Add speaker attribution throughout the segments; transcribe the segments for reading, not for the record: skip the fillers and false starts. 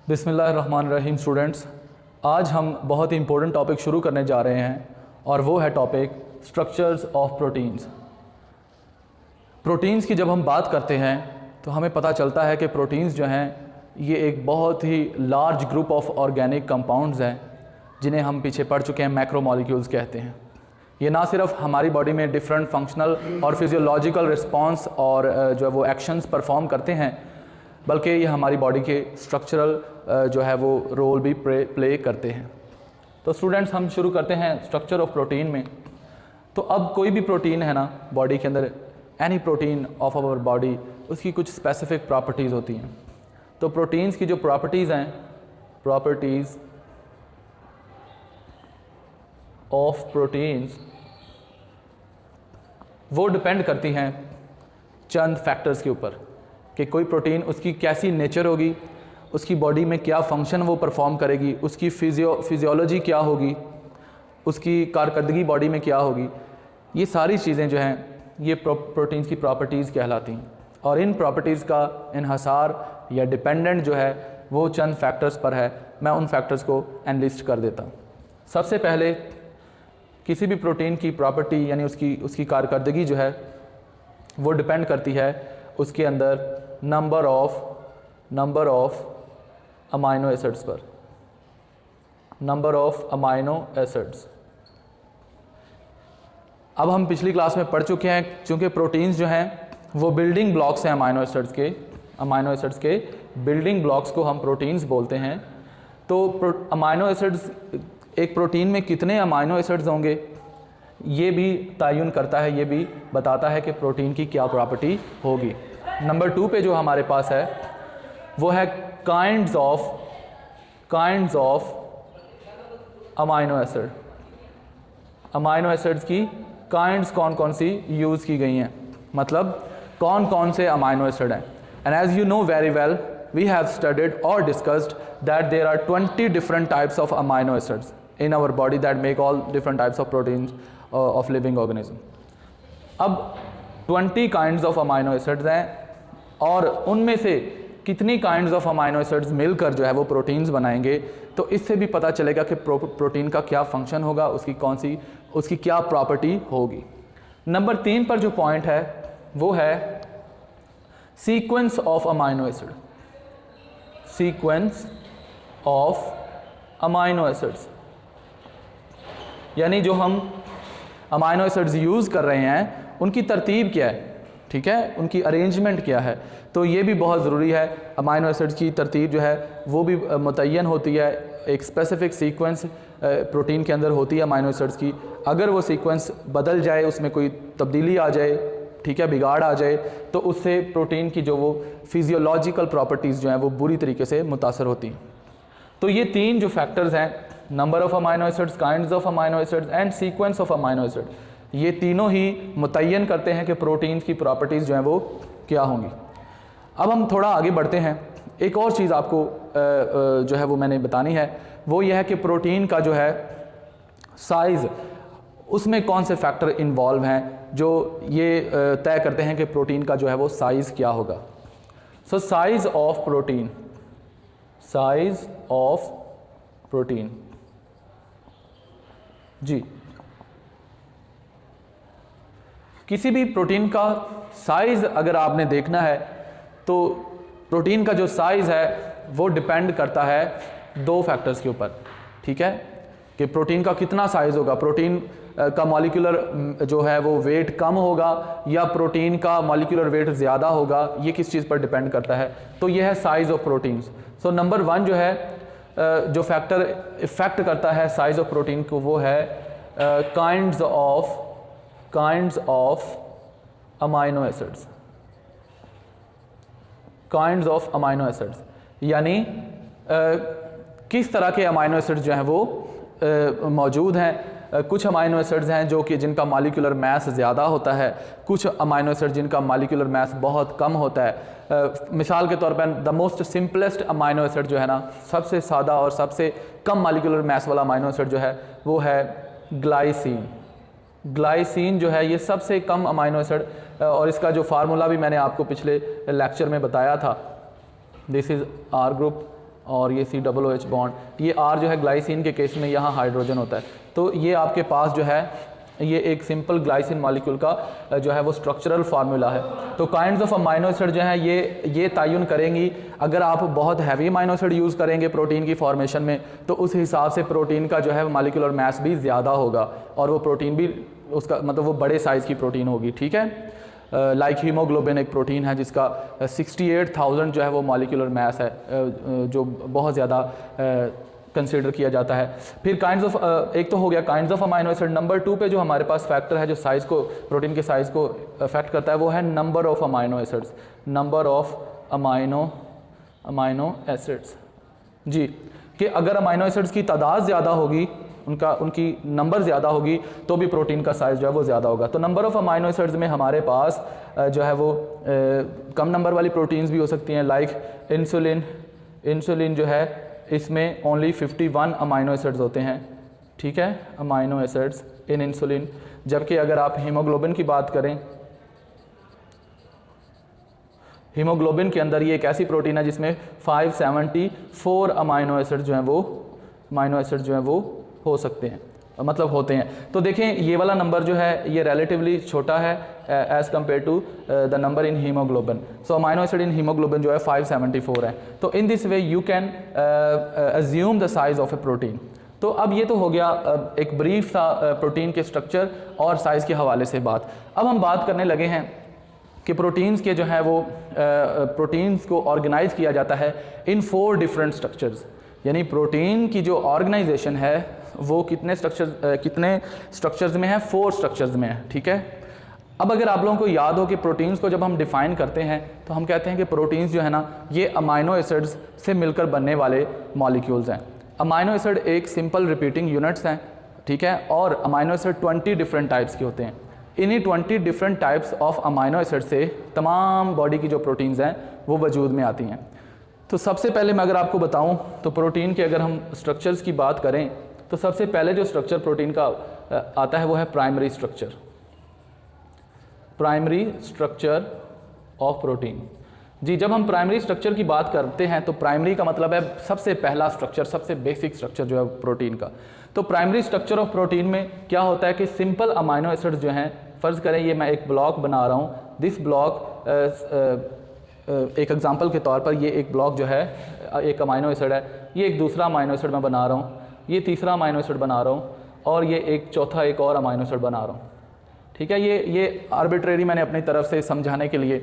Speaker 1: बिस्मिल्लाहिर्रहमानिर्रहीम स्टूडेंट्स, आज हम बहुत ही इंपॉर्टेंट टॉपिक शुरू करने जा रहे हैं और वो है topic structures of proteins. Proteins की जब हम बात करते हैं तो हमें पता चलता है कि प्रोटीन्स जो हैं ये एक बहुत ही large group of organic compounds हैं जिन्हें हम पीछे पढ़ चुके हैं, मैक्रोमोलिक्यूल्स कहते हैं। ये ना सिर्फ हमारी बॉडी में डिफरेंट फंक्शनल और फिजियोलॉजिकल रिस्पॉन्स और जो है वो एक्शंस परफॉर्म करते हैं, बल्कि ये हमारी बॉडी के स्ट्रक्चरल जो है वो रोल भी प्ले करते हैं। तो स्टूडेंट्स, हम शुरू करते हैं स्ट्रक्चर ऑफ प्रोटीन में। तो अब कोई भी प्रोटीन है ना बॉडी के अंदर, any protein of our body, उसकी कुछ स्पेसिफिक प्रॉपर्टीज़ होती हैं। तो प्रोटीन्स की जो प्रॉपर्टीज़ हैं, प्रॉपर्टीज़ ऑफ प्रोटीन्स, वो डिपेंड करती हैं चंद फैक्टर्स के ऊपर कि कोई प्रोटीन उसकी कैसी नेचर होगी, उसकी बॉडी में क्या फंक्शन वो परफॉर्म करेगी, उसकी फिजियोलॉजी क्या होगी, उसकी कारकर्दगी बॉडी में क्या होगी। ये सारी चीज़ें जो हैं ये प्रोटीन्स की प्रॉपर्टीज़ कहलाती हैं और इन प्रॉपर्टीज़ का इन्हसार या डिपेंडेंट जो है वो चंद फैक्टर्स पर है। मैं उन फैक्टर्स को एनलिस्ट कर देता हूँ। सबसे पहले किसी भी प्रोटीन की प्रॉपर्टी यानी उसकी कारकर्दगी जो है वो डिपेंड करती है उसके अंदर नंबर ऑफ अमाइनो एसिड्स पर, नंबर ऑफ अमाइनो एसिड्स। अब हम पिछली क्लास में पढ़ चुके हैं, चूँकि प्रोटीन्स जो हैं वो बिल्डिंग ब्लॉक्स हैं अमाइनो एसिड्स के बिल्डिंग ब्लॉक्स को हम प्रोटीन्स बोलते हैं। तो अमाइनो एसिड्स, एक प्रोटीन में कितने अमाइनो एसिड्स होंगे ये भी तयन करता है, ये भी बताता है कि प्रोटीन की क्या प्रॉपर्टी होगी। नंबर 2 पे जो हमारे पास है वो है kinds of amino acid. Amino acids की काइंड्स कौन कौन सी यूज़ की गई हैं, मतलब कौन कौन से अमाइनो एसिड हैं। And as you know very well, we have studied और discussed that there are 20 different types of amino acids in our body that make all different types of proteins of living organism. अब 20 kinds of amino acids हैं और उनमें से कितनी kinds of amino acids मिलकर जो है वो प्रोटीन्स बनाएंगे, तो इससे भी पता चलेगा कि प्रोटीन का क्या फंक्शन होगा, उसकी क्या प्रॉपर्टी होगी। नंबर 3 पर जो पॉइंट है वो है sequence of amino acid. Sequence of amino acids यानी जो हम अमाइनो एसिड्स यूज़ कर रहे हैं उनकी तरतीब क्या है, ठीक है, उनकी अरेंजमेंट क्या है। तो ये भी बहुत ज़रूरी है। अमाइनो एसिड्स की तरतीब जो है वो भी मुतय्यन होती है, एक स्पेसिफिक सीक्वेंस प्रोटीन के अंदर होती है अमाइनो एसिड्स की। अगर वो सीक्वेंस बदल जाए, उसमें कोई तब्दीली आ जाए, ठीक है, बिगाड़ आ जाए, तो उससे प्रोटीन की जो वो फिजियोलॉजिकल प्रॉपर्टीज़ जो हैं वो बुरी तरीके से मुतासर होती हैं। तो ये 3 जो फैक्टर्स हैं, number of amino acids, kinds of amino acids and sequence of amino acid, ये तीनों ही मुतय्यन करते हैं कि प्रोटीन्स की प्रॉपर्टीज़ जो हैं वो क्या होंगी। अब हम थोड़ा आगे बढ़ते हैं। एक और चीज़ आपको जो है वो मैंने बतानी है, वो ये है कि प्रोटीन का जो है साइज़, उसमें कौन से फैक्टर इन्वॉल्व हैं जो ये तय करते हैं कि प्रोटीन का जो है वो साइज़ क्या होगा। So size of protein, size of protein जी, किसी भी प्रोटीन का साइज़ अगर आपने देखना है तो प्रोटीन का जो साइज़ है वो डिपेंड करता है 2 फैक्टर्स के ऊपर, ठीक है, कि प्रोटीन का कितना साइज़ होगा। प्रोटीन का मॉलिक्यूलर जो है वो वेट कम होगा या प्रोटीन का मॉलिक्यूलर वेट ज़्यादा होगा, ये किस चीज़ पर डिपेंड करता है। तो ये है size of proteins. So number 1 जो है जो फैक्टर इफ़ेक्ट करता है साइज ऑफ प्रोटीन को, वो है kinds of amino acids. Kinds of amino acids यानी किस तरह के अमाइनो एसिड्स जो हैं वो मौजूद हैं। कुछ अमाइनो एसिड्स हैं जो कि जिनका मॉलिक्यूलर मास ज़्यादा होता है, कुछ अमाइनो एसिड जिनका मॉलिक्यूलर मास बहुत कम होता है। मिसाल के तौर पर the most simplest amino acid जो है ना, सबसे सादा और सबसे कम मॉलिक्यूलर मास वाला अमाइनो एसिड जो है वो है ग्लाइसिन। ग्लाइसिन जो है ये सबसे कम अमाइनो एसिड और इसका जो फार्मूला भी मैंने आपको पिछले लेक्चर में बताया था। दिस इज़ R ग्रुप और ये COOH बॉन्ड, ये R जो है ग्लाइसिन के केस में यहाँ हाइड्रोजन होता है। तो ये आपके पास जो है ये एक सिंपल ग्लाइसिन मॉलिक्यूल का जो है वो स्ट्रक्चरल फार्मूला है। तो काइंड्स ऑफ अमाइनो एसिड जो है ये तयन करेंगी। अगर आप बहुत हैवी अमाइनो एसिड यूज़ करेंगे प्रोटीन की फॉर्मेशन में तो उस हिसाब से प्रोटीन का जो है मॉलिक्यूलर मास भी ज़्यादा होगा और वो प्रोटीन भी उसका मतलब वो बड़े साइज़ की प्रोटीन होगी, ठीक है। लाइक हीमोग्लोबिन एक प्रोटीन है जिसका 68,000 जो है वो मॉलिक्यूलर मास है, जो बहुत ज़्यादा कंसिडर किया जाता है। फिर काइंड्स ऑफ एक तो हो गया kinds of amino acid. Number 2 पे जो हमारे पास फैक्टर है जो साइज़ को प्रोटीन के साइज़ को अफेक्ट करता है वो है number of amino acids, number of amino acids जी, कि अगर अमाइनो एसिड्स की तादाद ज़्यादा होगी, उनकी नंबर ज़्यादा होगी तो भी प्रोटीन का साइज़ जो है वो ज़्यादा होगा। तो नंबर ऑफ़ अमाइनो एसिड्स में हमारे पास जो है वो कम नंबर वाली प्रोटीन्स भी हो सकती हैं, लाइक इंसुलिन जो है इसमें ओनली 51 अमाइनो एसिड्स होते हैं, ठीक है, अमाइनो एसिड्स इन इंसुलिन। जबकि अगर आप हीमोग्लोबिन की बात करें, हीमोग्लोबिन के अंदर ये एक ऐसी प्रोटीन है जिसमें 574 अमाइनो एसिड जो हैं वो हो सकते हैं, मतलब होते हैं। तो देखें ये वाला नंबर जो है ये रिलेटिवली छोटा है as compare to the number in haemoglobin. So amino acid in haemoglobin जो है 574 है। तो in this way you can assume the size of a protein. तो अब ये तो हो गया एक ब्रीफ सा प्रोटीन के स्ट्रक्चर और साइज़ के हवाले से बात। अब हम बात करने लगे हैं कि प्रोटीन्स के जो है वो प्रोटीन्स को ऑर्गेनाइज किया जाता है इन 4 डिफरेंट स्ट्रक्चर्स, यानी प्रोटीन की जो ऑर्गेनाइजेशन है वो कितने स्ट्रक्चर्स में है, 4 स्ट्रक्चर्स में है, ठीक है। अब अगर आप लोगों को याद हो कि प्रोटीन्स को जब हम डिफ़ाइन करते हैं तो हम कहते हैं कि प्रोटीन्स जो है ना ये अमाइनो एसिड्स से मिलकर बनने वाले मॉलिक्यूल्स हैं। अमाइनो एसिड एक सिंपल रिपीटिंग यूनिट्स हैं, ठीक है, और अमाइनो एसिड 20 डिफरेंट टाइप्स के होते हैं। इन्हीं 20 different types of amino acid से तमाम बॉडी की जो प्रोटीन्स हैं वो वजूद में आती हैं। तो सबसे पहले मैं अगर आपको बताऊं तो प्रोटीन के अगर हम स्ट्रक्चर्स की बात करें तो सबसे पहले जो स्ट्रक्चर प्रोटीन का आता है वो है प्राइमरी स्ट्रक्चर ऑफ प्रोटीन जी। जब हम प्राइमरी स्ट्रक्चर की बात करते हैं तो प्राइमरी का मतलब है सबसे पहला स्ट्रक्चर, सबसे बेसिक स्ट्रक्चर जो है प्रोटीन का। तो प्राइमरी स्ट्रक्चर ऑफ प्रोटीन में क्या होता है कि सिंपल अमाइनो एसिड्स जो हैं, फ़र्ज़ करें ये मैं एक ब्लॉक बना रहा हूँ, दिस ब्लॉक एक एग्जांपल के तौर पर ये एक ब्लॉक जो है एक अमाइनो एसिड है, ये एक दूसरा अमाइनो एसिड मैं बना रहा हूँ, ये तीसरा अमाइनो एसिड बना रहा हूँ और ये एक चौथा एक और अमाइनो एसिड बना रहा हूँ, ठीक है। ये आर्बिट्रेरी मैंने अपनी तरफ से समझाने के लिए।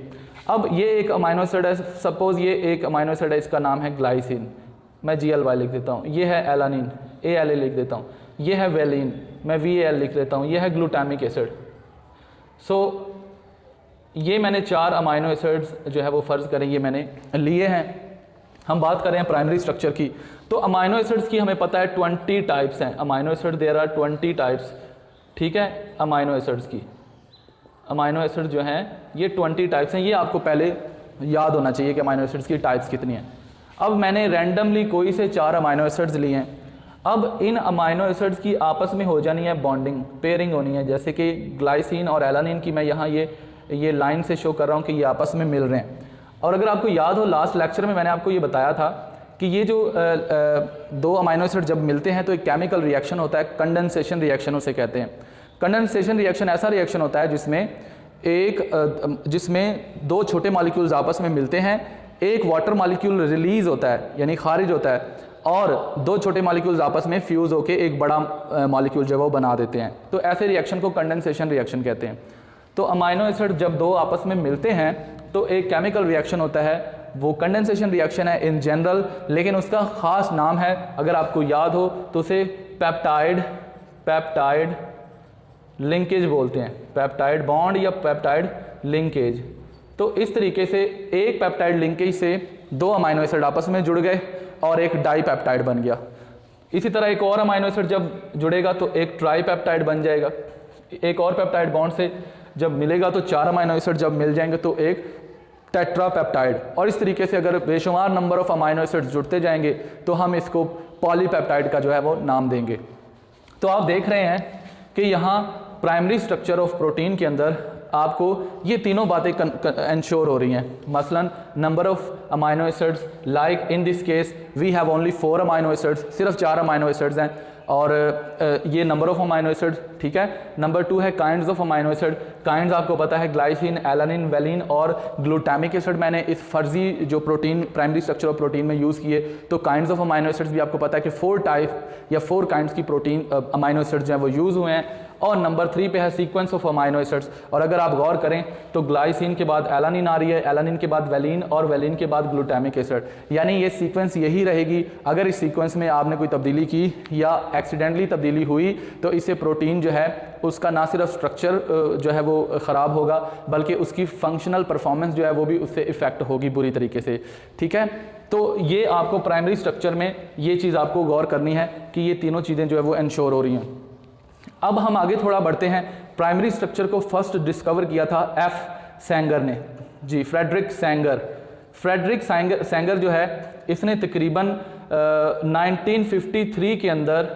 Speaker 1: अब ये एक अमाइनो एसिड है, सपोज़ ये एक अमाइनो एसिड है, इसका नाम है ग्लाइसिन, मैं GLY लिख देता हूँ। ये है एलानिन, ALA लिख देता हूँ। ये है वेलिन, मैं VAL लिख देता हूँ। ये है ग्लूटामिक एसिड। सो ये मैंने 4 अमाइनो एसिड्स जो है वो फ़र्ज़ करें ये मैंने लिए हैं। हम बात कर रहे हैं प्राइमरी स्ट्रक्चर की। तो अमाइनो एसिड्स की हमें पता है 20 टाइप्स हैं। Amino acid there are 20 types, ठीक है। अमाइनो एसिड्स की अमाइनो एसिड जो हैं ये 20 टाइप्स हैं। ये आपको पहले याद होना चाहिए कि अमाइनो एसिड्स की टाइप्स कितनी हैं। अब मैंने रैंडमली कोई से 4 अमाइनो एसिड्स लिए हैं। अब इन अमाइनो एसिड्स की आपस में हो जानी है बॉन्डिंग, पेयरिंग होनी है। जैसे कि ग्लाइसिन और एलानिन की मैं यहाँ ये लाइन से शो कर रहा हूँ कि ये आपस में मिल रहे हैं। और अगर आपको याद हो लास्ट लेक्चर में मैंने आपको ये बताया था कि ये जो 2 अमाइनो एसिड जब मिलते हैं तो एक केमिकल रिएक्शन होता है, कंडेंसेशन रिएक्शन उसे कहते हैं। कंडेंसेशन रिएक्शन ऐसा रिएक्शन होता है जिसमें 2 छोटे मॉलिक्यूल्स आपस में मिलते हैं, एक वाटर मॉलिक्यूल रिलीज़ होता है यानी खारिज होता है और 2 छोटे मॉलिक्यूल्स आपस में फ्यूज़ होकर एक बड़ा मॉलिक्यूल जो है वो बना देते हैं। तो ऐसे रिएक्शन को कंडेंसेशन रिएक्शन कहते हैं। तो अमाइनो एसिड जब 2 आपस में मिलते हैं तो एक केमिकल रिएक्शन होता है, वो कंडेंसेशन रिएक्शन है इन जनरल, लेकिन उसका ख़ास नाम है, अगर आपको याद हो तो उसे पेप्टाइड लिंकेज बोलते हैं, पेप्टाइड बॉन्ड या पेप्टाइड लिंकेज। तो इस तरीके से एक पेप्टाइड लिंकेज से 2 अमाइनो एसिड आपस में जुड़ गए और एक डाईपेप्टाइड बन गया। इसी तरह एक और अमाइनो एसिड जब जुड़ेगा तो एक ट्राईपेप्टाइड बन जाएगा। एक और पेप्टाइड बॉन्ड से जब मिलेगा तो 4 अमाइनो एसिड जब मिल जाएंगे तो एक टेट्रापेप्टाइड। और इस तरीके से अगर बेशुमार नंबर ऑफ अमाइनो एसिड्स जुड़ते जाएंगे तो हम इसको पॉलीपेप्टाइड का जो है वो नाम देंगे। तो आप देख रहे हैं कि यहाँ प्राइमरी स्ट्रक्चर ऑफ प्रोटीन के अंदर आपको ये तीनों बातें इंश्योर हो रही हैं। मसलन number of amino acids, like in this case we have only 4 amino acids, सिर्फ 4 अमाइनो एसिड्स हैं, और ये नंबर ऑफ अमाइनो एसिड, ठीक है। नंबर 2 है kinds of amino acid. Kinds आपको पता है ग्लाइसिन, एलानिन, वेलिन और ग्लूटामिक एसिड मैंने इस फर्जी जो protein primary structure of protein में यूज़ किए। तो काइंड्स ऑफ अमाइनो एसिड्स भी आपको पता है कि 4 टाइप या 4 काइंड्स की प्रोटीन अमाइनो एसिड्स जो है वो यूज़ हुए हैं। और नंबर 3 पे है सीक्वेंस ऑफ अमाइनो एसिड्स, और अगर आप गौर करें तो ग्लाइसिन के बाद एलानिन आ रही है, एलानिन के बाद वेलिन और वेलिन के बाद ग्लूटामिक एसिड, यानी ये सीक्वेंस यही रहेगी। अगर इस सीक्वेंस में आपने कोई तब्दीली की या एक्सीडेंटली तब्दीली हुई तो इससे प्रोटीन जो है उसका ना सिर्फ स्ट्रक्चर जो है वो ख़राब होगा बल्कि उसकी फंक्शनल परफॉर्मेंस जो है वो भी उससे इफ़ेक्ट होगी बुरी तरीके से, ठीक है। तो ये आपको प्राइमरी स्ट्रक्चर में ये चीज़ आपको गौर करनी है कि ये तीनों चीज़ें जो है वो इंश्योर हो रही हैं। अब हम आगे थोड़ा बढ़ते हैं। प्राइमरी स्ट्रक्चर को फर्स्ट डिस्कवर किया था एफ सैंगर ने, जी, फ्रेडरिक सैंगर। फ्रेडरिक सैंगर जो है इसने तकरीबन 1953 के अंदर,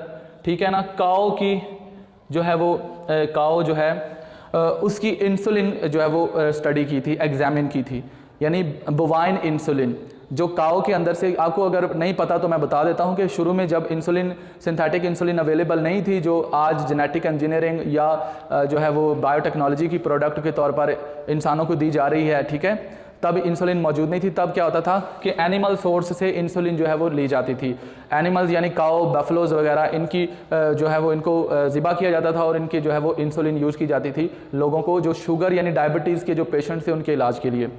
Speaker 1: ठीक है ना, काओ की जो है वो काओ जो है उसकी इंसुलिन जो है वो स्टडी की थी, एग्जामिन की थी, यानी बोवाइन इंसुलिन जो काओ के अंदर से। आपको अगर नहीं पता तो मैं बता देता हूँ कि शुरू में जब इंसुलिन, सिंथेटिक इंसुलिन अवेलेबल नहीं थी जो आज जेनेटिक इंजीनियरिंग या जो है वो बायोटेक्नोलॉजी की प्रोडक्ट के तौर पर इंसानों को दी जा रही है, ठीक है, तब इंसुलिन मौजूद नहीं थी। तब क्या होता था कि एनिमल सोर्स से इंसुलिन जो है वो ली जाती थी। एनिमल्स यानी काओ, बफलोज वगैरह, इनकी जो है वो इनको ज़िबा किया जाता था और इनकी जो है वो इंसुलिन यूज़ की जाती थी लोगों को जो शुगर यानी डायबिटीज़ के जो पेशेंट्स थे उनके इलाज के लिए।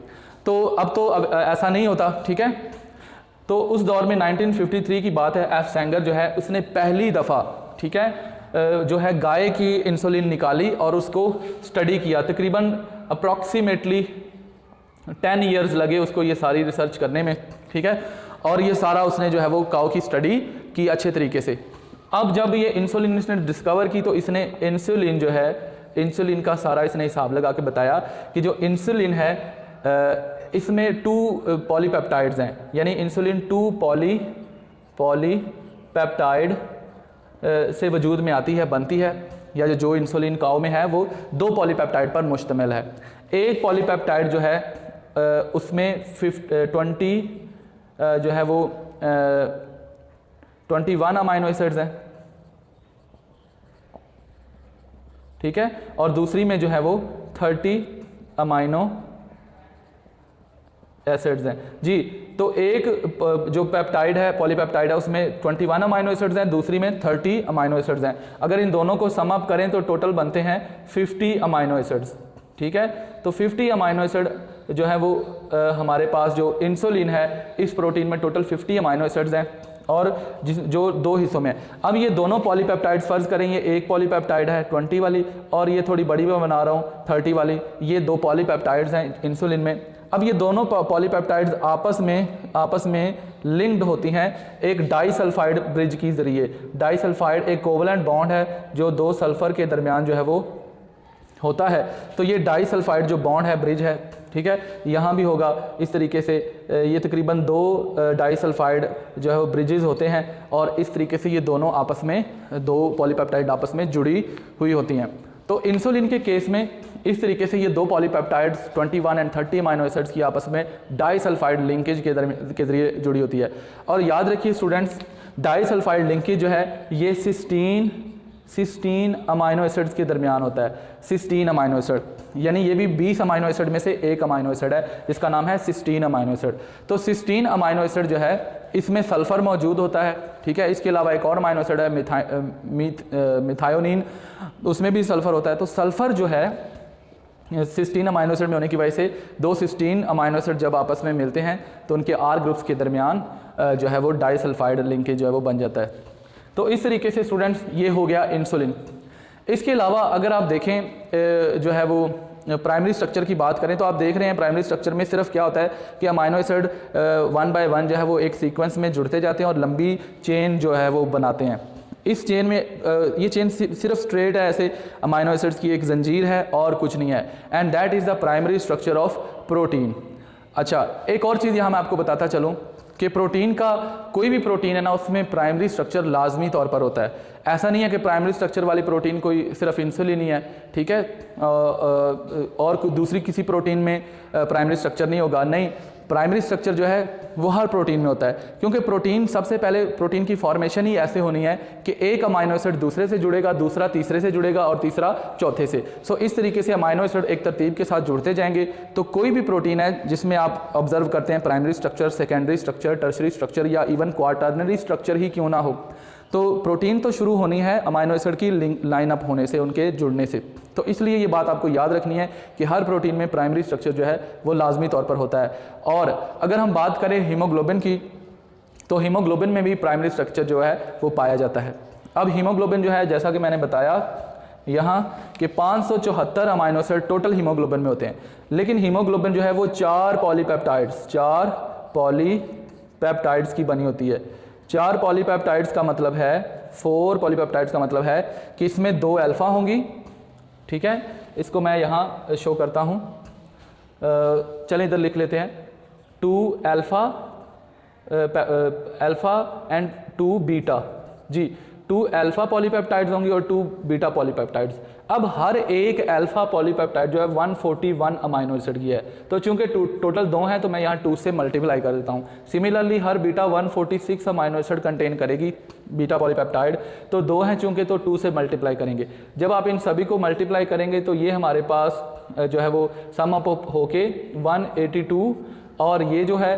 Speaker 1: तो अब ऐसा नहीं होता, ठीक है। तो उस दौर में 1953 की बात है, एफ सैंगर जो है उसने पहली दफ़ा, ठीक है, जो है गाय की इंसुलिन निकाली और उसको स्टडी किया। तकरीबन अप्रॉक्सीमेटली 10 ईयर्स लगे उसको ये सारी रिसर्च करने में, ठीक है, और ये सारा उसने जो है वो काऊ की स्टडी की अच्छे तरीके से। अब जब ये इंसुलिन इसने डिस्कवर की तो इसने इंसुलिन जो है, इंसुलिन का सारा इसने हिसाब लगा के बताया कि जो इंसुलिन है इसमें 2 पॉलीपेप्टाइड्स हैं, यानी इंसुलिन 2 पॉलीपेप्टाइड से वजूद में आती है, बनती है, या जो इंसुलिन काऊ में है वो 2 पॉलीपेप्टाइड पर मुश्तमिल है। एक पॉलीपेप्टाइड जो है उसमें 20 जो है वो 21 अमाइनो एसिड्स हैं, ठीक है, और दूसरी में जो है वो 30 अमाइनो एसिड्स हैं, जी। तो एक जो पेप्टाइड है, पॉलीपेप्टाइड है, उसमें 21 अमाइनो एसिड्स हैं, दूसरी में 30 अमाइनो एसिड्स हैं। अगर इन दोनों को सम अप करें तो टोटल बनते हैं 50 अमाइनो एसिड्स, ठीक है। तो 50 अमाइनो एसिड जो है वो हमारे पास जो इंसुलिन है इस प्रोटीन में टोटल 50 अमाइनो एसिड्स हैं और जो 2 हिस्सों में। अब ये दोनों पॉलीपेप्टाइड्स फर्ज करेंगे, एक पॉलीपेप्टाइड है 20 वाली और ये थोड़ी बड़ी मैं बना रहा हूँ 30 वाली, ये 2 पॉलीपेप्टाइड्स हैं इंसुलिन में। अब ये दोनों पॉलीपेप्टाइड्स आपस में लिंक्ड होती हैं एक डाइसल्फाइड ब्रिज के जरिए। डाइसल्फाइड एक कोवलेंट बॉन्ड है जो 2 सल्फर के दरमियान जो है वो होता है। तो ये डाइसल्फाइड जो बॉन्ड है, ब्रिज है, ठीक है, यहाँ भी होगा इस तरीके से। ये तकरीबन 2 डाइसल्फाइड जो है वो ब्रिजेस होते हैं और इस तरीके से ये दोनों आपस में 2 पॉलीपेप्टाइड आपस में जुड़ी हुई होती हैं। तो इंसुलिन के केस में इस तरीके से ये 2 पॉलीपेप्टाइड्स 21 और 30 अमाइनो एसिड्स की आपस में डाइसल्फाइड लिंकेज के जरिए जुड़ी होती है। और याद रखिए स्टूडेंट्स, डाइसल्फाइड लिंकेज जो है ये सिस्टीन अमाइनो एसिड्स के दरमियान होता है। सिस्टीन अमाइनो एसिड, यानी ये भी 20 अमाइनो एसिड में से एक अमाइनो एसिड है जिसका नाम है सिस्टीन अमाइनो एसिड। तो सिस्टीन अमाइनो एसिड जो है इसमें सल्फर मौजूद होता है, ठीक है। इसके अलावा एक और अमाइनो एसिड है मिथायोनिन, उसमें भी सल्फर होता है। तो सल्फर जो है सिस्टीन अमाइनो एसिड में होने की वजह से 2 सिस्टीन अमाइनो एसिड जब आपस में मिलते हैं तो उनके R ग्रुप्स के दरमियान जो है वो डाइसल्फाइड लिंकेज जो है वो बन जाता है। तो इस तरीके से स्टूडेंट्स ये हो गया इंसुलिन। इसके अलावा अगर आप देखें जो है वो प्राइमरी स्ट्रक्चर की बात करें तो आप देख रहे हैं प्राइमरी स्ट्रक्चर में सिर्फ क्या होता है कि अमाइनो एसिड 1 बाय 1 जो है वो एक सीक्वेंस में जुड़ते जाते हैं और लंबी चेन जो है वो बनाते हैं। इस चेन में ये चेन सिर्फ स्ट्रेट है, ऐसे अमाइनो एसिड्स की एक जंजीर है और कुछ नहीं है। And that is the primary structure of protein. अच्छा, एक और चीज़ यहाँ मैं आपको बताता चलूँ कि प्रोटीन का कोई भी प्रोटीन है ना, उसमें प्राइमरी स्ट्रक्चर लाजमी तौर पर होता है। ऐसा नहीं है कि प्राइमरी स्ट्रक्चर वाली प्रोटीन कोई सिर्फ इंसुलिन ही है, ठीक है, और कोई दूसरी किसी प्रोटीन में प्राइमरी स्ट्रक्चर नहीं होगा। नहीं, प्राइमरी स्ट्रक्चर जो है वो हर प्रोटीन में होता है, क्योंकि प्रोटीन सबसे पहले प्रोटीन की फॉर्मेशन ही ऐसे होनी है कि एक अमाइनो एसिड दूसरे से जुड़ेगा, दूसरा तीसरे से जुड़ेगा और तीसरा चौथे से। सो इस तरीके से अमाइनो एसिड एक तरतीब के साथ जुड़ते जाएंगे। तो कोई भी प्रोटीन है जिसमें आप ऑब्जर्व करते हैं primary structure, secondary structure, tertiary structure या इवन क्वार्टरनरी स्ट्रक्चर ही क्यों ना हो, तो प्रोटीन तो शुरू होनी है अमाइनो एसिड की लाइन अप होने से, उनके जुड़ने से। तो इसलिए ये बात आपको याद रखनी है कि हर प्रोटीन में प्राइमरी स्ट्रक्चर जो है वो लाजमी तौर पर होता है। और अगर हम बात करें हीमोग्लोबिन की, तो हीमोग्लोबिन में भी प्राइमरी स्ट्रक्चर जो है वो पाया जाता है। अब हीमोग्लोबिन जो है, जैसा कि मैंने बताया यहाँ कि 574 अमाइनो एसिड टोटल हीमोग्लोबिन में होते हैं, लेकिन हीमोग्लोबिन जो है वो 4 पॉलीपेप्टाइड्स की बनी होती है। 4 पॉलीपेप्टाइड्स का मतलब है, 4 पॉलीपेप्टाइड्स का मतलब है कि इसमें 2 अल्फ़ा होंगी, ठीक है। इसको मैं यहाँ शो करता हूँ, चलें इधर लिख लेते हैं, 2 अल्फ़ा एंड 2 बीटा, जी 2 अल्फ़ा पॉलीपेप्टाइड्स होंगी और 2 बीटा पॉलीपेप्टाइड्स। अब हर एक अल्फ़ा पॉलीपेप्टाइड जो है 141 अमाइनो एसिड की है, तो चूंकि टोटल 2 हैं तो मैं यहाँ 2 से मल्टीप्लाई कर देता हूँ। सिमिलरली हर बीटा 146 अमाइनो एसिड कंटेन करेगी बीटा पॉलीपेप्टाइड, तो 2 हैं चूंकि तो 2 से मल्टीप्लाई करेंगे। जब आप इन सभी को मल्टीप्लाई करेंगे तो ये हमारे पास जो है वो सम अप होके 182 और ये जो है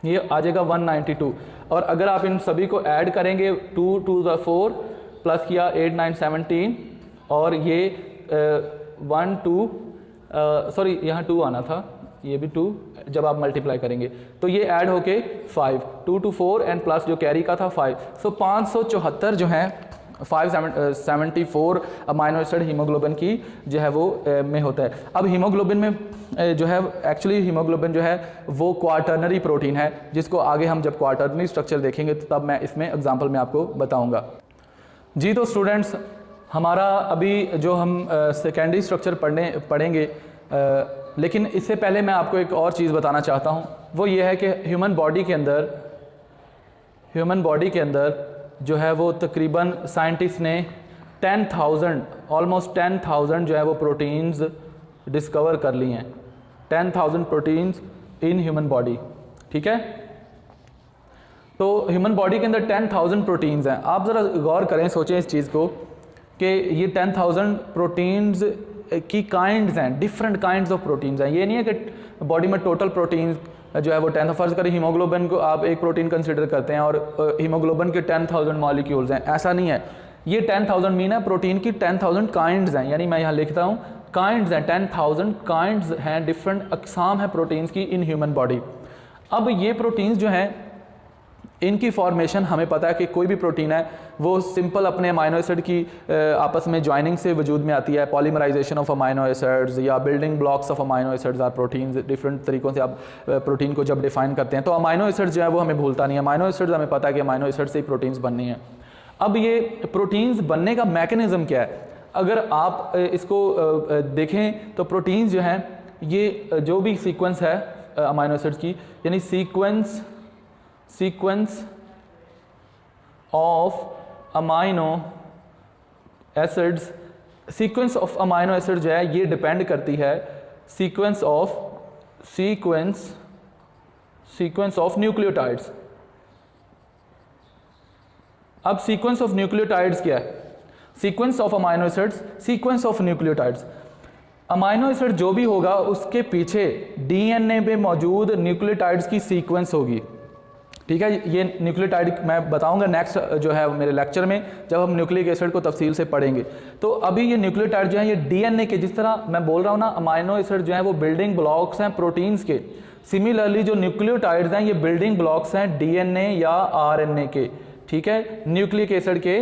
Speaker 1: ये आ जाएगा 192। और अगर आप इन सभी को ऐड करेंगे 2 2 4 प्लस किया 8 9 17 और ये 1 2 सॉरी यहाँ 2 आना था, ये भी 2, जब आप मल्टीप्लाई करेंगे तो ये ऐड होके 5, 2 to 4 एंड प्लस जो कैरी का था 5। सो 574 जो है 574 अमाइनो एसिड हीमोग्लोबिन की जो है वो में होता है। अब हीमोग्लोबिन में जो है एक्चुअली हीमोग्लोबिन जो है वो क्वार्टरनरी प्रोटीन है, जिसको आगे हम जब क्वार्टरनरी स्ट्रक्चर देखेंगे तो तब मैं इसमें एग्जांपल में आपको बताऊंगा। जी तो स्टूडेंट्स, हमारा अभी जो हम सेकेंडरी स्ट्रक्चर पढ़ेंगे, लेकिन इससे पहले मैं आपको एक और चीज़ बताना चाहता हूँ, वो ये है कि ह्यूमन बॉडी के अंदर जो है वो तकरीबन साइंटिस्ट ने 10,000 ऑलमोस्ट 10,000 जो है वो प्रोटीन्स डिस्कवर कर ली हैं, 10,000 प्रोटीन्स इन ह्यूमन बॉडी, ठीक है। तो ह्यूमन बॉडी के अंदर 10,000 प्रोटीन्स हैं। आप ज़रा गौर करें, सोचें इस चीज़ को कि ये 10,000 प्रोटीन्स की काइंड्स हैं, डिफरेंट काइंड्स ऑफ प्रोटीन्स हैं। ये नहीं है कि बॉडी में टोटल प्रोटीन्स जो है वो 10, फर्ज करें हीमोग्लोबिन को आप एक प्रोटीन कंसिडर करते हैं और हीमोग्लोबिन के 10,000 मॉलिक्यूल्स हैं, ऐसा नहीं है। ये 10,000 मीन है प्रोटीन की 10,000 काइंड्स हैं, यानी मैं यहाँ लिखता हूँ काइंड्स हैं, 10,000 काइंड्स हैं, डिफरेंट अकसाम है प्रोटीन्स की इन ह्यूमन बॉडी। अब ये प्रोटीन्स जो हैं इनकी फॉर्मेशन हमें पता है कि कोई भी प्रोटीन है वो सिंपल अपने अमाइनो एसिड की आपस में ज्वाइनिंग से वजूद में आती है, पॉलीमराइजेशन ऑफ अमाइनो एसिड्स या building blocks of amino acids are proteins. Different तरीक़ों से आप प्रोटीन को जब डिफाइन करते हैं तो अमाइनो एसिड्स जो है वो हमें भूलता नहीं है, अमाइनो एसिड्स हमें पता है कि अमाइनो एसिड से ही प्रोटीन्स बननी है। अब ये प्रोटीन्स बनने का मैकेनिज़्म क्या है, अगर आप इसको देखें तो प्रोटीन्स जो हैं ये जो भी सीक्वेंस है अमाइनो एसिड्स की, यानी sequence of amino acids, sequence of amino acid जो है ये डिपेंड करती है सीक्वेंस ऑफ न्यूक्लियोटाइड्स। अब सीक्वेंस ऑफ न्यूक्लियोटाइड्स क्या है? Sequence of amino acids, sequence of nucleotides. Amino acid जो भी होगा उसके पीछे डीएनए में मौजूद न्यूक्लियोटाइड्स की सीक्वेंस होगी, ठीक है। ये न्यूक्लियोटाइड मैं बताऊंगा नेक्स्ट जो है मेरे लेक्चर में, जब हम न्यूक्लिक एसिड को तफसील से पढ़ेंगे। तो अभी ये न्यूक्लियोटाइड जो है ये डीएनए के, जिस तरह मैं बोल रहा हूँ ना अमाइनो एसिड जो है वो बिल्डिंग ब्लॉक्स हैं प्रोटीन्स के, सिमिलरली जो न्यूक्लियोटाइड्स हैं ये बिल्डिंग ब्लॉक्स हैं डीएनए या आरएनए के, ठीक है। न्यूक्लिक एसिड के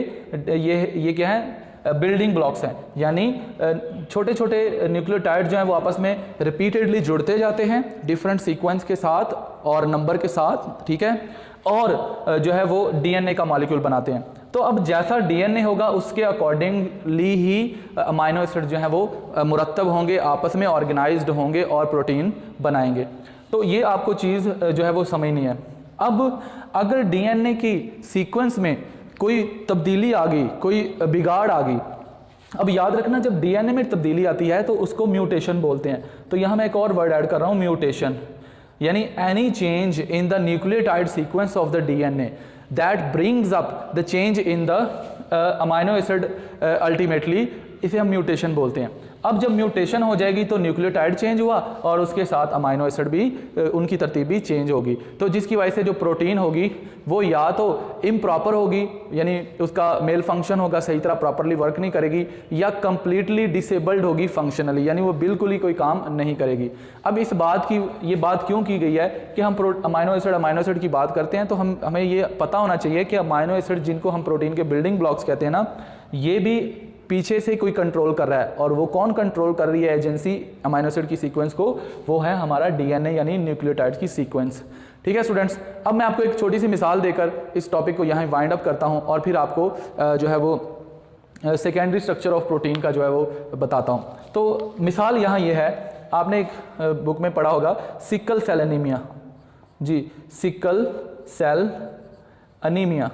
Speaker 1: ये क्या है? बिल्डिंग ब्लॉक्स हैं, यानी छोटे छोटे न्यूक्लियोटाइड जो हैं वो आपस में रिपीटेडली जुड़ते जाते हैं डिफरेंट सीक्वेंस के साथ और नंबर के साथ, ठीक है, और जो है वो डीएनए का मॉलिक्यूल बनाते हैं। तो अब जैसा डीएनए होगा उसके अकॉर्डिंगली ही अमाइनो एसिड जो हैं वो मुरत्तब होंगे, आपस में ऑर्गेनाइज्ड होंगे और प्रोटीन बनाएंगे। तो ये आपको चीज़ जो है वो समझनी है। अब अगर डीएनए की सीक्वेंस में कोई तब्दीली आ गई, कोई बिगाड़ आ गई, अब याद रखना जब डीएनए में तब्दीली आती है तो उसको म्यूटेशन बोलते हैं। तो यहाँ मैं एक और वर्ड ऐड कर रहा हूँ, म्यूटेशन, यानी any change in the nucleotide sequence of the DNA that brings up the change in the amino acid ultimately, इसे हम म्यूटेशन बोलते हैं। अब जब म्यूटेशन हो जाएगी तो न्यूक्लियोटाइड चेंज हुआ और उसके साथ अमाइनो एसिड भी उनकी तरतीब भी चेंज होगी, तो जिसकी वजह से जो प्रोटीन होगी वो या तो इम्प्रॉपर होगी, यानी उसका मेल फंक्शन होगा, सही तरह प्रॉपरली वर्क नहीं करेगी, या कंप्लीटली डिसेबल्ड होगी फंक्शनली, यानी वो बिल्कुल ही कोई काम नहीं करेगी। अब इस बात की, ये बात क्यों की गई है कि हम अमाइनो एसिड की बात करते हैं तो हमें ये पता होना चाहिए कि अमाइनो एसिड जिनको हम प्रोटीन के बिल्डिंग ब्लॉक्स कहते हैं ना, ये भी पीछे से कोई कंट्रोल कर रहा है, और वो कौन कंट्रोल कर रही है एजेंसी अमाइनो एसिड की सीक्वेंस को, वो है हमारा डीएनए यानी न्यूक्लियोटाइड की सीक्वेंस। ठीक है स्टूडेंट्स, अब मैं आपको एक छोटी सी मिसाल देकर इस टॉपिक को यहाँ वाइंड अप करता हूँ और फिर आपको जो है वो सेकेंडरी स्ट्रक्चर ऑफ प्रोटीन का जो है वो बताता हूँ। तो मिसाल यहाँ ये है, आपने एक बुक में पढ़ा होगा सिकल सेल एनीमिया, जी सिकल सेल एनीमिया,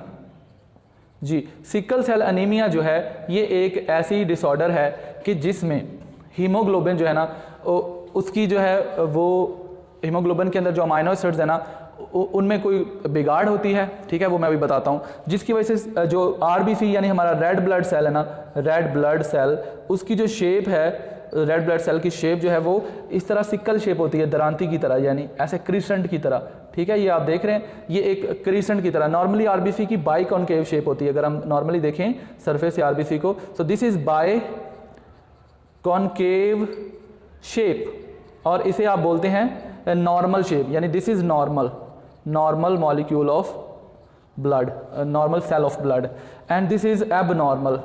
Speaker 1: जी सिकल सेल एनीमिया जो है ये एक ऐसी डिसऑर्डर है कि जिसमें हीमोग्लोबिन जो है ना, उसकी जो है वो हीमोग्लोबिन के अंदर जो अमाइनो एसिड्स है ना उनमें कोई बिगाड़ होती है। ठीक है, वो मैं अभी बताता हूँ, जिसकी वजह से जो आरबीसी यानी हमारा रेड ब्लड सेल है ना, रेड ब्लड सेल, उसकी जो शेप है, रेड ब्लड सेल की शेप जो है वो इस तरह सिकल शेप होती है, दरांती की तरह, यानी ऐसे क्रिसेंट की तरह। ठीक है, ये आप देख रहे हैं, ये एक क्रिसेंट की तरह। नॉर्मली आरबीसी की बाई कॉनकेव शेप होती है, अगर हम नॉर्मली देखें सरफेस से आरबीसी को, so this is biconcave shape, और इसे आप बोलते हैं नॉर्मल शेप, यानी this is normal molecule of blood, normal cell of blood, and this is abnormal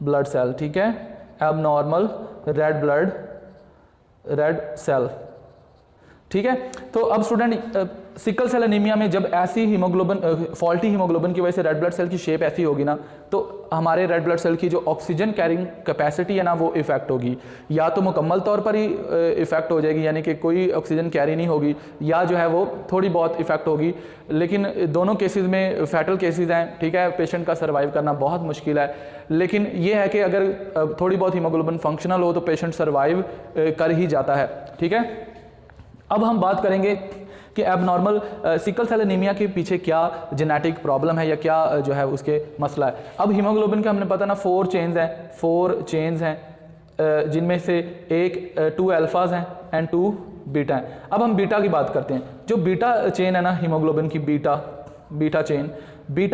Speaker 1: blood cell. ठीक है, एबनॉर्मल रेड सेल। ठीक है, तो अब स्टूडेंट सिकल सेल एनीमिया में जब ऐसी हीमोग्लोबिन फॉल्टी हीमोग्लोबिन की वजह से रेड ब्लड सेल की शेप ऐसी होगी ना, तो हमारे रेड ब्लड सेल की जो ऑक्सीजन कैरिंग कैपेसिटी है ना वो इफेक्ट होगी, या तो मुकम्मल तौर पर ही इफेक्ट हो जाएगी, यानी कि कोई ऑक्सीजन कैरी नहीं होगी, या जो है वो थोड़ी बहुत इफेक्ट होगी। लेकिन दोनों केसेस में फैटल केसेस हैं। ठीक है, पेशेंट का सर्वाइव करना बहुत मुश्किल है, लेकिन ये है कि अगर थोड़ी बहुत हीमोग्लोबिन फंक्शनल हो तो पेशेंट सर्वाइव कर ही जाता है। ठीक है, अब हम बात करेंगे कि एबनॉर्मल सिकल सेल एनीमिया के पीछे क्या जेनेटिक प्रॉब्लम है या क्या जो है उसके मसला है। अब हीमोग्लोबिन के हमने पता ना 4 चेन्स हैं, जिनमें से एक 2 अल्फाज हैं एंड 2 बीटा हैं। अब हम बीटा की बात करते हैं। जो बीटा चेन है ना हीमोग्लोबिन की, बीटा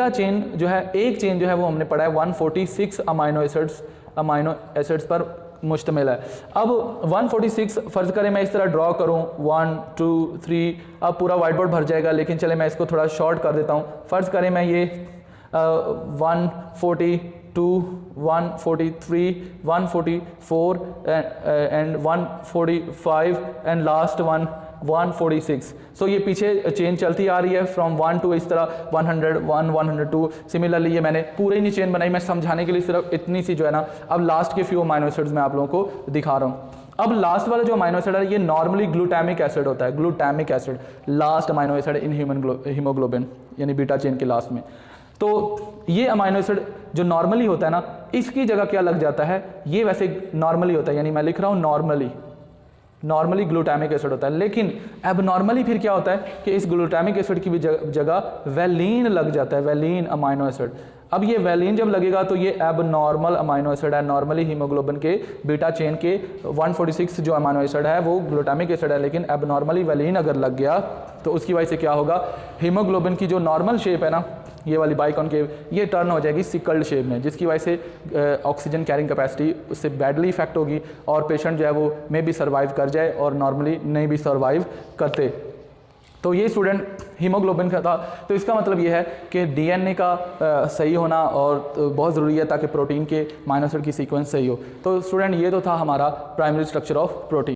Speaker 1: चेन जो है, एक चेन जो है वो हमने पढ़ा है 146 अमाइनो एसिड्स पर मुश्तमिल है। अब 146 फ़र्ज़ करें मैं इस तरह ड्रॉ करूं 1 2 3, अब पूरा वाइट बोर्ड भर जाएगा, लेकिन चले मैं इसको थोड़ा शॉर्ट कर देता हूं। फ़र्ज़ करें मैं ये 142 143 144 एंड 145 एंड लास्ट 146। सो ये पीछे चेन चलती आ रही है फ्रॉम 1 टू इस तरह 101 102। सिमिलरली ये मैंने पूरी नहीं चेन बनाई, मैं समझाने के लिए सिर्फ इतनी सी जो है ना। अब लास्ट के फ्यू अमाइनो एसिड्स मैं आप लोगों को दिखा रहा हूँ। अब लास्ट वाला जो अमाइनो एसिड है ये नॉर्मली ग्लूटामिक एसिड होता है, glutamic acid last amino acid in haemoglobin यानी बीटा चेन के लास्ट में। तो ये अमाइनो एसिड जो नॉर्मली होता है ना, इसकी जगह क्या लग जाता है, ये वैसे नॉर्मली होता है, यानी मैं लिख रहा हूँ नॉर्मली ग्लूटामिक एसिड होता है, लेकिन एबनॉर्मली फिर क्या होता है कि इस ग्लूटामिक एसिड की भी जगह वैलीन लग जाता है, वैलीन अमाइनो एसिड। अब ये वैलीन जब लगेगा तो ये एबनॉर्मल अमाइनो एसिड है। नॉर्मली हीमोग्लोबिन के बीटा चेन के 146 जो अमाइनो एसिड है वो ग्लूटामिक एसिड है, लेकिन एबनॉर्मली वैलीन अगर लग गया तो उसकी वजह से क्या होगा, हीमोग्लोबिन की जो नॉर्मल शेप है ना, ये वाली बाइकॉनकेव, ये टर्न हो जाएगी सिकल्ड शेप में, जिसकी वजह से ऑक्सीजन कैरिंग कैपेसिटी उससे बैडली इफेक्ट होगी और पेशेंट जो है वो मे भी सर्वाइव कर जाए और नॉर्मली नहीं भी सर्वाइव करते। तो ये स्टूडेंट हीमोग्लोबिन का था। तो इसका मतलब ये है कि डीएनए का सही होना और बहुत ज़रूरी है ताकि प्रोटीन के अमाइनो एसिड की सीक्वेंस सही हो। तो स्टूडेंट ये तो था हमारा प्राइमरी स्ट्रक्चर ऑफ प्रोटीन।